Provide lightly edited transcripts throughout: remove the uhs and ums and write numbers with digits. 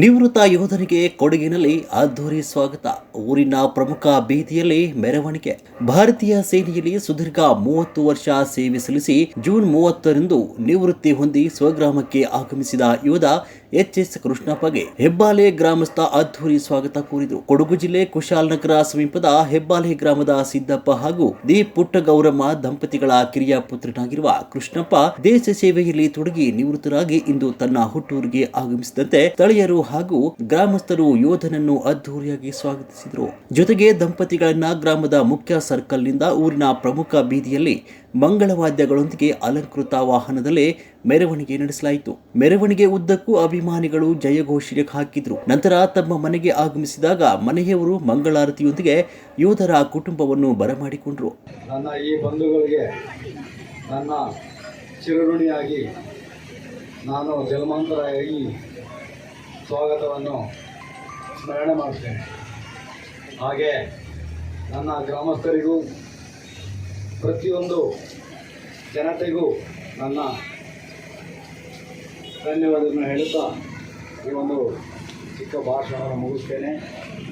ನಿವೃತ್ತ ಯೋಧನಿಗೆ ಕೊಡಗಿನಲ್ಲಿ ಅದ್ದೂರಿ ಸ್ವಾಗತ. ಊರಿನ ಪ್ರಮುಖ ಬೀದಿಯಲ್ಲಿ ಮೆರವಣಿಗೆ. ಭಾರತೀಯ ಸೇನೆಯಲ್ಲಿ ಸುದೀರ್ಘ 30 ವರ್ಷ ಸೇವೆ ಸಲ್ಲಿಸಿ ಜೂನ್ 30ರಂದು ನಿವೃತ್ತಿ ಹೊಂದಿ ಸ್ವಗ್ರಾಮಕ್ಕೆ ಆಗಮಿಸಿದ ಯೋಧ ಎಚ್.ಎಸ್. ಕೃಷ್ಣಪ್ಪಗೆ ಹೆಬ್ಬಾಲೆ ಗ್ರಾಮಸ್ಥ ಅದ್ದೂರಿ ಸ್ವಾಗತ ಕೋರಿದರು. ಕೊಡಗು ಜಿಲ್ಲೆ ಕುಶಾಲನಗರ ಸಮೀಪದ ಹೆಬ್ಬಾಲೆ ಗ್ರಾಮದ ಸಿದ್ದಪ್ಪ ಹಾಗೂ ದಿ ಪುಟ್ಟಗೌರಮ್ಮ ದಂಪತಿಗಳ ಕಿರಿಯ ಪುತ್ರನಾಗಿರುವ ಕೃಷ್ಣಪ್ಪ ದೇಶ ಸೇವೆಯಲ್ಲಿ ತೊಡಗಿ ನಿವೃತ್ತರಾಗಿ ಇಂದು ತನ್ನ ಹುಟ್ಟೂರಿಗೆ ಆಗಮಿಸಿದಂತೆ ಸ್ಥಳೀಯರು ಹಾಗೂ ಗ್ರಾಮಸ್ಥರು ಯೋಧನನ್ನು ಅದ್ದೂರಿಯಾಗಿ ಸ್ವಾಗತಿಸಿದರು. ಜೊತೆಗೆ ದಂಪತಿಗಳನ್ನ ಗ್ರಾಮದ ಮುಖ್ಯ ಸರ್ಕಲ್ನಿಂದ ಊರಿನ ಪ್ರಮುಖ ಬೀದಿಯಲ್ಲಿ ಮಂಗಳವಾದ್ಯಗಳೊಂದಿಗೆ ಅಲಂಕೃತ ವಾಹನದಲ್ಲೇ ಮೆರವಣಿಗೆ ನಡೆಸಲಾಯಿತು. ಮೆರವಣಿಗೆ ಉದ್ದಕ್ಕೂ ಅಭಿಮಾನಿಗಳು ಜಯಘೋಷಣೆ ಹಾಕಿದ್ರು. ನಂತರ ತಮ್ಮ ಮನೆಗೆ ಆಗಮಿಸಿದಾಗ ಮನೆಯವರು ಮಂಗಳಾರತಿಯೊಂದಿಗೆ ಯೋಧರ ಕುಟುಂಬವನ್ನು ಬರಮಾಡಿಕೊಂಡರು. ನನ್ನ ಈ ಬಂಧುಗಳಿಗೆ ನನ್ನ ಚಿರಋಣಿಯಾಗಿ ನಾನು ಜನ್ಮಾಂತರಾಗಿ ಸ್ವಾಗತವನ್ನು ಸ್ಮರಣೆ ಮಾಡ್ತೇನೆ. ಹಾಗೆ ನನ್ನ ಗ್ರಾಮಸ್ಥರಿಗೂ ಪ್ರತಿಯೊಂದು ಜನತೆಗೂ ನನ್ನ ಧನ್ಯವಾದವನ್ನು ಹೇಳುತ್ತಾ ಈ ಒಂದು ಚಿಕ್ಕ ಭಾಷಣವನ್ನು ಮುಗಿಸ್ತೇನೆ.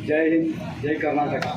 ಜೈ ಹಿಂದ್, ಜೈ ಕರ್ನಾಟಕ.